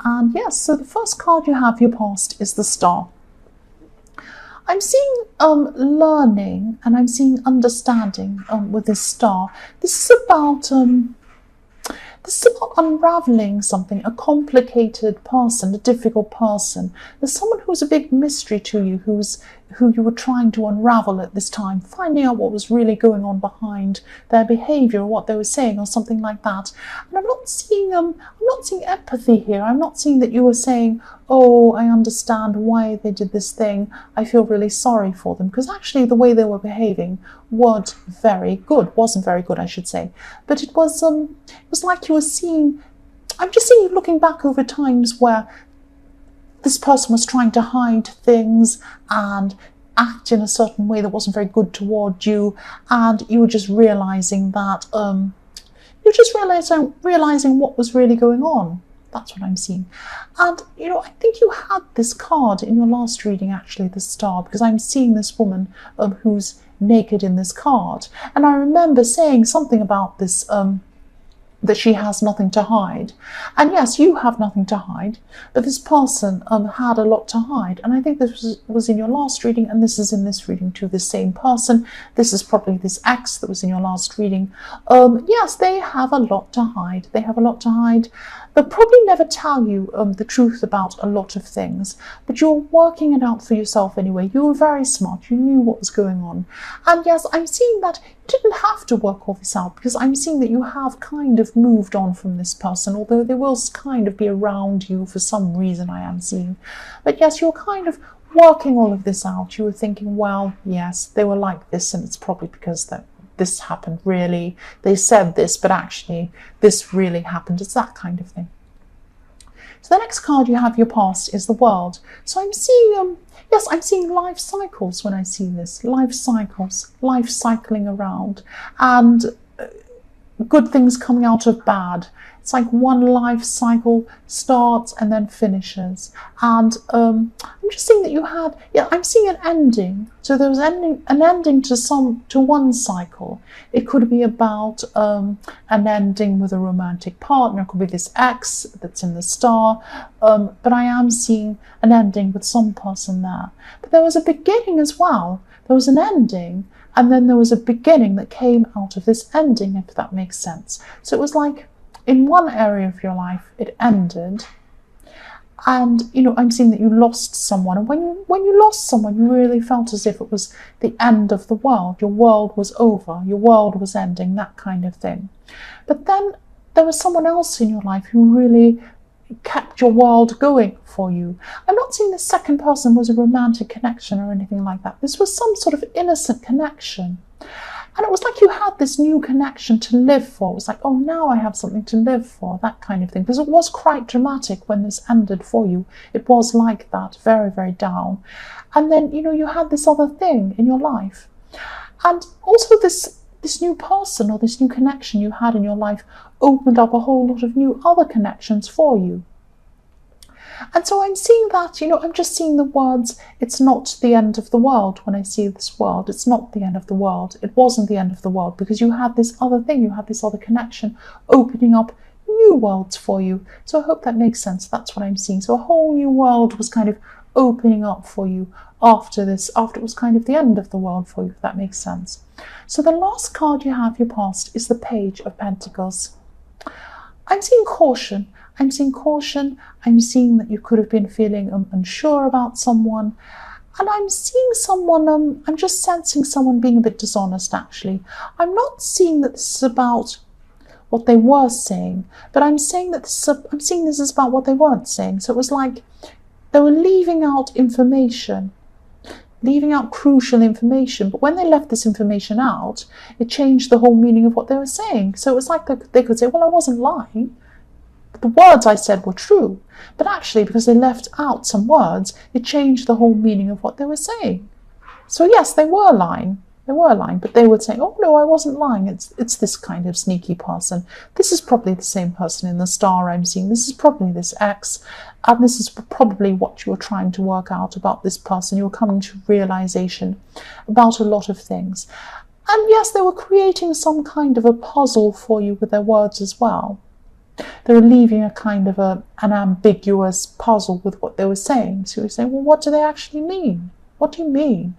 And yes, so the first card you have, your past, is the Star. I'm seeing learning, and I'm seeing understanding with this Star. This is about unraveling something, a complicated person, a difficult person. There's someone who's a big mystery to you, who you were trying to unravel at this time, finding out what was really going on behind their behaviour or what they were saying or something like that. And I'm not seeing empathy here. I'm not seeing that you were saying, oh, I understand why they did this thing. I feel really sorry for them. Because actually the way they were behaving wasn't very good, I should say. But it was like you were seeing, I'm just seeing you looking back over times where this person was trying to hide things and act in a certain way that wasn't very good toward you, and you were just realizing that realizing what was really going on. That's what I'm seeing. And I think you had this card in your last reading, actually, the Star, because I'm seeing this woman who's naked in this card, and I remember saying something about this that she has nothing to hide. And yes, you have nothing to hide, but this person had a lot to hide. And I think this was in your last reading, and this is in this reading to the same person. This is probably this ex that was in your last reading. Yes, they have a lot to hide. They have a lot to hide. They'll probably never tell you the truth about a lot of things, but you're working it out for yourself anyway. You were very smart. You knew what was going on. And yes, I'm seeing that you didn't have to work all this out, because I'm seeing that you have kind of moved on from this person, although they will kind of be around you for some reason, I am seeing. But yes, you're kind of working all of this out. You were thinking, well, yes, they were like this, and it's probably because this happened really. They said this, but actually this really happened. It's that kind of thing. So the next card you have, your past, is the World. So I'm seeing, yes, I'm seeing life cycles when I see this. Life cycles, life cycling around, and good things coming out of bad. It's like one life cycle starts and then finishes. And I'm just seeing that I'm seeing an ending. So there was an ending to one cycle. It could be about an ending with a romantic partner. It could be this ex that's in the Star. But I am seeing an ending with some person there. But there was a beginning as well. There was an ending, and then there was a beginning that came out of this ending, if that makes sense. So it was like, in one area of your life, it ended, and I'm seeing that you lost someone. And when you lost someone, you really felt as if it was the end of the world. Your world was over. Your world was ending, that kind of thing. But then there was someone else in your life who really kept your world going for you. I'm not seeing the second person was a romantic connection or anything like that. This was some sort of innocent connection. And it was like you had this new connection to live for. It was like, oh, now I have something to live for, that kind of thing. Because it was quite dramatic when this ended for you. It was like that, very, very down. And then, you had this other thing in your life. And also this new person or this new connection you had in your life opened up a whole lot of new other connections for you. And so I'm seeing that, I'm just seeing the words, it's not the end of the world when I see this world. It's not the end of the world. It wasn't the end of the world, because you had this other thing, you had this other connection opening up new worlds for you. So I hope that makes sense. That's what I'm seeing. So a whole new world was kind of opening up for you after it was kind of the end of the world for you, if that makes sense. So the last card you have, your past, is the Page of Pentacles. I'm seeing caution. I'm seeing caution. I'm seeing that you could have been feeling unsure about someone. And I'm seeing someone, I'm just sensing someone being a bit dishonest, actually. I'm not seeing that this is about what they were saying, but I'm seeing this is about what they weren't saying. So it was like they were leaving out information, leaving out crucial information. But when they left this information out, it changed the whole meaning of what they were saying. So it was like they could say, well, I wasn't lying. The words I said were true, but actually, because they left out some words, it changed the whole meaning of what they were saying. So yes, they were lying, but they would say, oh no, I wasn't lying. It's this kind of sneaky person. This is probably the same person in the Star I'm seeing. This is probably this ex, and this is probably what you were trying to work out about this person. You were coming to realization about a lot of things. And yes, they were creating some kind of a puzzle for you with their words as well. They were leaving a kind of an ambiguous puzzle with what they were saying. So we say, well, what do they actually mean? What do you mean?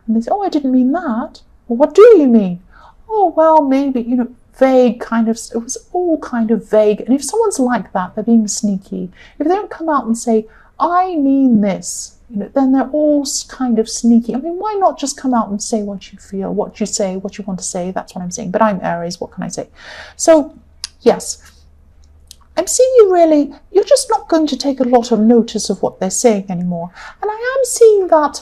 And they say, oh, I didn't mean that. Well, what do you mean? Oh, well, maybe, vague kind of, it was all kind of vague. And if someone's like that, they're being sneaky. If they don't come out and say, I mean this, then they're all kind of sneaky. I mean, why not just come out and say what you feel, what you say, what you want to say? That's what I'm saying. But I'm Aries, what can I say? So, yes, I'm seeing you're just not going to take a lot of notice of what they're saying anymore. And I am seeing that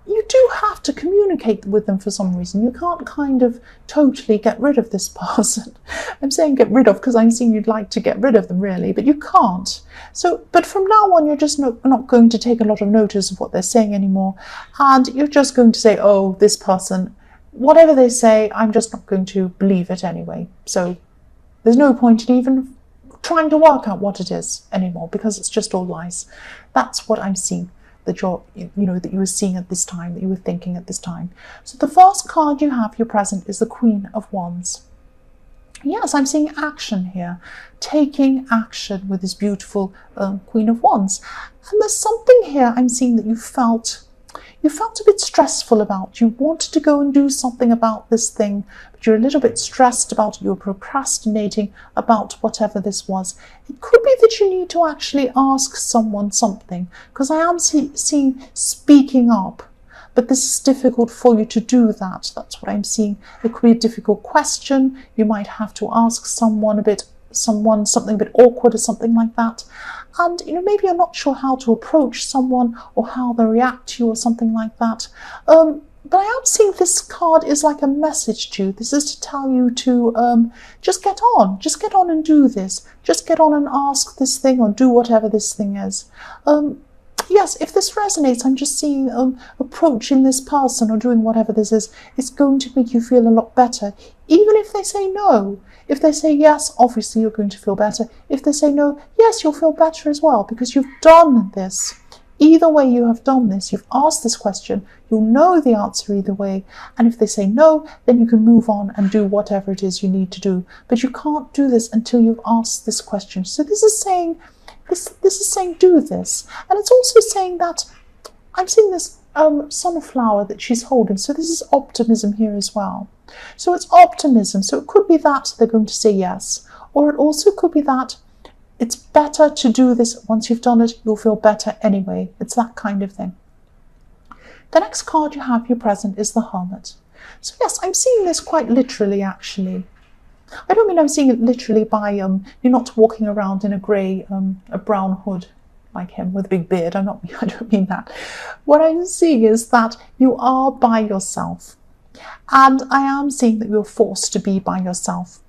you do have to communicate with them for some reason. You can't kind of totally get rid of this person. I'm saying get rid of because I'm seeing you'd like to get rid of them really, but you can't. So, but from now on, you're just not going to take a lot of notice of what they're saying anymore. And you're just going to say, oh, this person, whatever they say, I'm just not going to believe it anyway. So there's no point in even trying to work out what it is anymore because it's just all lies. That's what I'm seeing. That that you were seeing at this time, that you were thinking at this time. So the first card you have, your present, is the Queen of Wands. Yes, I'm seeing action here, taking action with this beautiful Queen of Wands. And there's something here I'm seeing that you felt a bit stressful about. You wanted to go and do something about this thing, but you're a little bit stressed about it. You're procrastinating about whatever this was. It could be that you need to actually ask someone something, because I am seeing speaking up, but this is difficult for you to do that. That's what I'm seeing. It could be a difficult question. You might have to ask someone something a bit awkward or something like that. And maybe you're not sure how to approach someone or how they react to you or something like that. But I am seeing this card is like a message to you. This is to tell you to just get on and do this. Just get on and ask this thing or do whatever this thing is. Yes, if this resonates, I'm just seeing approaching this person or doing whatever this is, it's going to make you feel a lot better. Even if they say no. If they say yes, obviously you're going to feel better. If they say no, yes, you'll feel better as well because you've done this. Either way you have done this, you've asked this question, you'll know the answer either way. And if they say no, then you can move on and do whatever it is you need to do. But you can't do this until you've asked this question. So this is saying do this. And it's also saying that I'm seeing this sunflower that she's holding. So this is optimism here as well. So it's optimism. So it could be that they're going to say yes. Or it also could be that it's better to do this. Once you've done it, you'll feel better anyway. It's that kind of thing. The next card you have, your present, is the Hermit. So yes, I'm seeing this quite literally actually. I don't mean I'm seeing it literally by you're not walking around in a grey, a brown hood like him with a big beard. I don't mean that. What I'm seeing is that you are by yourself. And I am seeing that you're forced to be by yourself.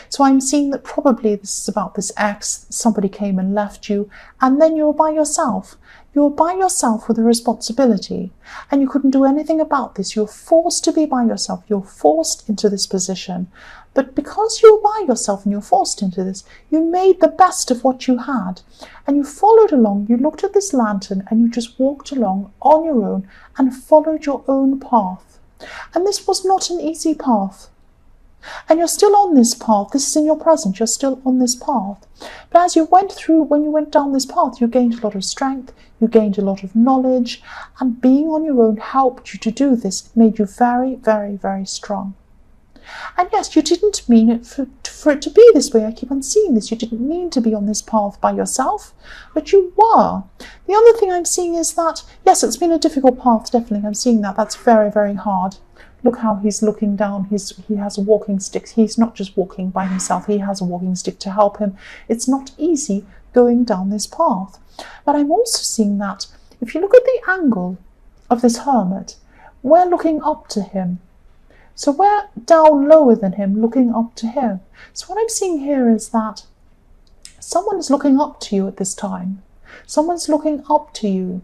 So I'm seeing that probably this is about this ex, somebody came and left you, and then you're by yourself. You're by yourself with a responsibility, and you couldn't do anything about this. You're forced to be by yourself. You're forced into this position. But because you're by yourself and you're forced into this, you made the best of what you had. And you followed along, you looked at this lantern, and you just walked along on your own and followed your own path. And this was not an easy path. And you're still on this path. This is in your present. You're still on this path. But as you went through, when you went down this path, you gained a lot of strength, you gained a lot of knowledge, and being on your own helped you to do this. It made you very, very, very strong. And yes, you didn't mean it for it to be this way. I keep on seeing this. You didn't mean to be on this path by yourself, but you were. The other thing I'm seeing is that, yes, it's been a difficult path, definitely. I'm seeing that. That's very, very hard. Look how he's looking down. He has a walking stick. He's not just walking by himself. He has a walking stick to help him. It's not easy going down this path. But I'm also seeing that if you look at the angle of this hermit, we're looking up to him. So we're down lower than him, looking up to him. So what I'm seeing here is that someone is looking up to you at this time. Someone's looking up to you.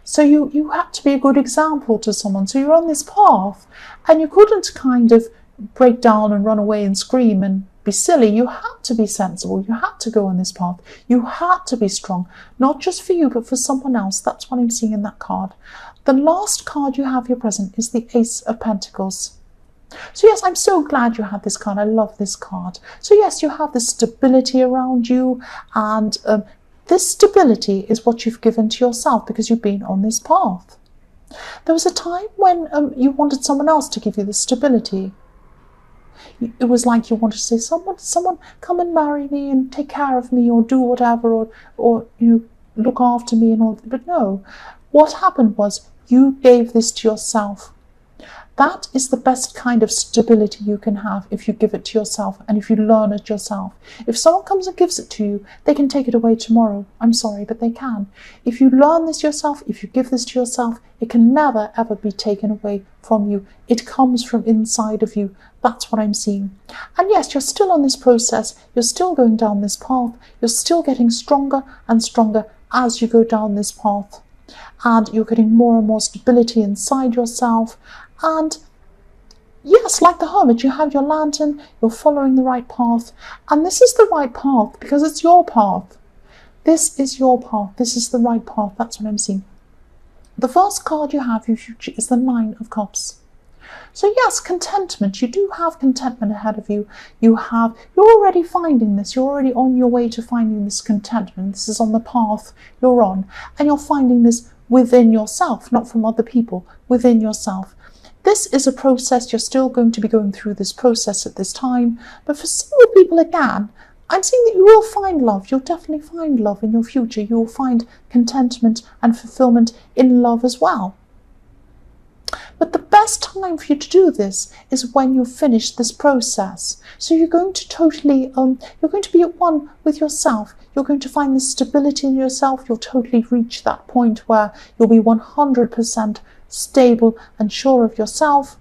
So you had to be a good example to someone. So you're on this path and you couldn't kind of break down and run away and scream and be silly. You had to be sensible. You had to go on this path. You had to be strong, not just for you, but for someone else. That's what I'm seeing in that card. The last card you have here present is the Ace of Pentacles. So yes, I'm so glad you had this card. I love this card. So yes, you have this stability around you, and this stability is what you've given to yourself because you've been on this path. There was a time when you wanted someone else to give you the stability. It was like you wanted to say, someone come and marry me and take care of me or do whatever, or you look after me and all. But no, what happened was you gave this to yourself. That is the best kind of stability you can have if you give it to yourself and if you learn it yourself. If someone comes and gives it to you, they can take it away tomorrow. I'm sorry, but they can. If you learn this yourself, if you give this to yourself, it can never ever be taken away from you. It comes from inside of you. That's what I'm seeing. And yes, you're still on this process. You're still going down this path. You're still getting stronger and stronger as you go down this path. And you're getting more and more stability inside yourself. And yes, like the hermit, you have your lantern, you're following the right path. And this is the right path because it's your path. This is your path. This is the right path. That's what I'm seeing. The first card you have, your future, is the Nine of Cups. So yes, contentment. You do have contentment ahead of you. You're already finding this. You're already on your way to finding this contentment. This is on the path you're on. And you're finding this within yourself, not from other people, within yourself. This is a process. You're still going to be going through this process at this time. But for single people, again, I'm seeing that you will find love. You'll definitely find love in your future. You will find contentment and fulfillment in love as well. But the best time for you to do this is when you've finished this process. So you're going to totally, you're going to be at one with yourself. You're going to find this stability in yourself. You'll totally reach that point where you'll be 100% stable and sure of yourself.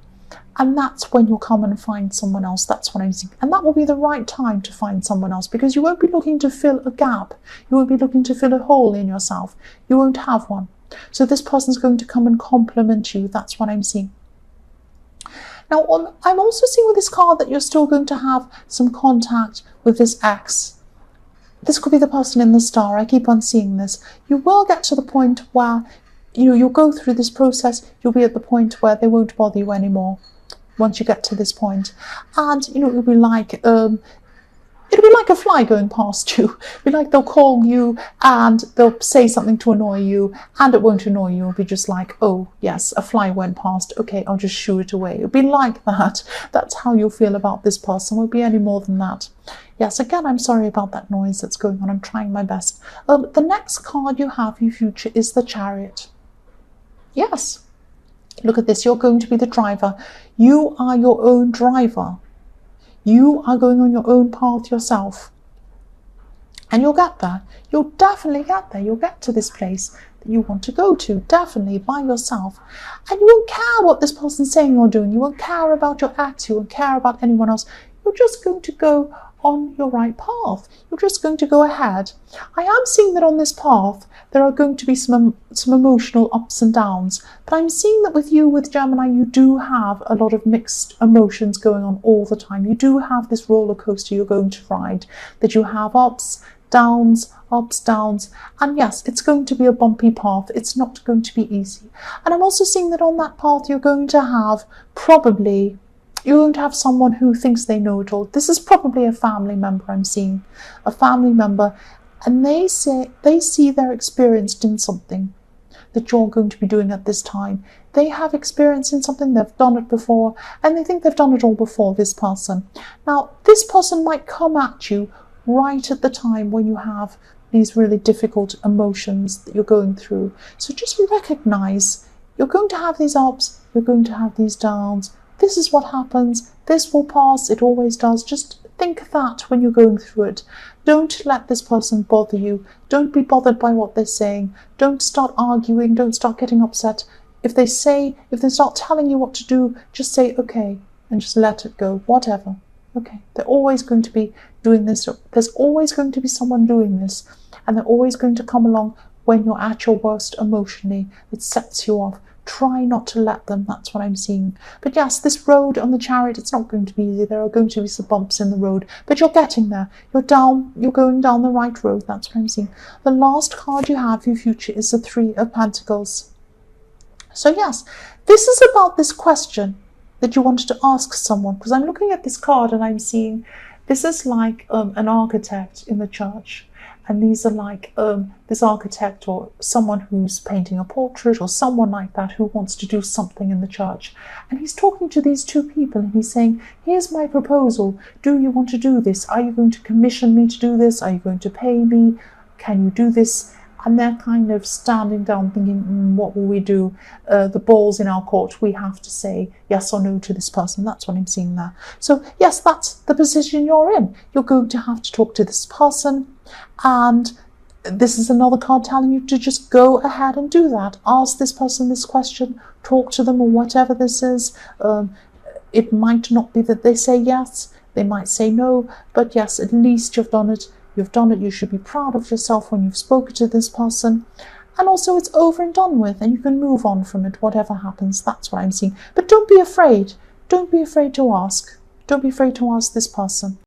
And that's when you'll come and find someone else. That's what I'm seeing. And that will be the right time to find someone else because you won't be looking to fill a gap. You won't be looking to fill a hole in yourself. You won't have one. So this person's going to come and compliment you. That's what I'm seeing. Now, I'm also seeing with this card that you're still going to have some contact with this ex. This could be the person in the star. I keep on seeing this. You will get to the point where, you'll go through this process. You'll be at the point where they won't bother you anymore once you get to this point. And, it'll be like a fly going past you. It'll be like they'll call you and they'll say something to annoy you and it won't annoy you. It'll be just like, oh, yes, a fly went past. Okay, I'll just shoo it away. It'll be like that. That's how you'll feel about this person. It won't be any more than that. Yes, again, I'm sorry about that noise that's going on. I'm trying my best. The next card you have, your future, is the Chariot. Yes. Look at this. You're going to be the driver. You are your own driver. You are going on your own path yourself. And you'll get there. You'll definitely get there. You'll get to this place that you want to go to, definitely by yourself. And you won't care what this person's saying or doing. You won't care about your ex. You won't care about anyone else. You're just going to go on your right path. You're just going to go ahead. I am seeing that on this path there are going to be some emotional ups and downs, but I'm seeing that with you, with Gemini, you do have a lot of mixed emotions going on all the time. You do have this roller coaster you're going to ride, that you have ups, downs, and yes, it's going to be a bumpy path. It's not going to be easy. And I'm also seeing that on that path you're going to have you're going to have someone who thinks they know it all. This is probably a family member. I'm seeing a family member, and they see they're experienced in something that you're going to be doing at this time. They have experience in something, they've done it before, and they think they've done it all before, this person. Now, this person might come at you right at the time when you have these really difficult emotions that you're going through. So just recognize you're going to have these ups, you're going to have these downs. This is what happens. This will pass. It always does. Just think that when you're going through it. Don't let this person bother you. Don't be bothered by what they're saying. Don't start arguing. Don't start getting upset. If they start telling you what to do, just say, okay, and just let it go. Whatever. Okay. They're always going to be doing this. There's always going to be someone doing this. And they're always going to come along when you're at your worst emotionally. It sets you off. Try not to let them. That's what I'm seeing. But yes, this road on the Chariot, it's not going to be easy. There are going to be some bumps in the road, but you're getting there. You're going down the right road. That's what I'm seeing. The last card you have for your future is the Three of Pentacles. So yes, this is about this question. that you wanted to ask someone? Because I'm looking at this card and I'm seeing this is like an architect in the church. And these are like this architect or someone who's painting a portrait or someone like that who wants to do something in the church. And he's talking to these two people and he's saying, here's my proposal. Do you want to do this? Are you going to commission me to do this? Are you going to pay me? Can you do this? And they're kind of standing down thinking, what will we do? The ball's in our court. We have to say yes or no to this person. That's what I'm seeing there. So yes, that's the position you're in. You're going to have to talk to this person. And this is another card telling you to just go ahead and do that. Ask this person this question, talk to them or whatever this is. It might not be that they say yes, they might say no, but yes, at least you've done it. You've done it. You should be proud of yourself when you've spoken to this person. And also it's over and done with and you can move on from it, whatever happens. That's what I'm seeing. But don't be afraid. Don't be afraid to ask. Don't be afraid to ask this person.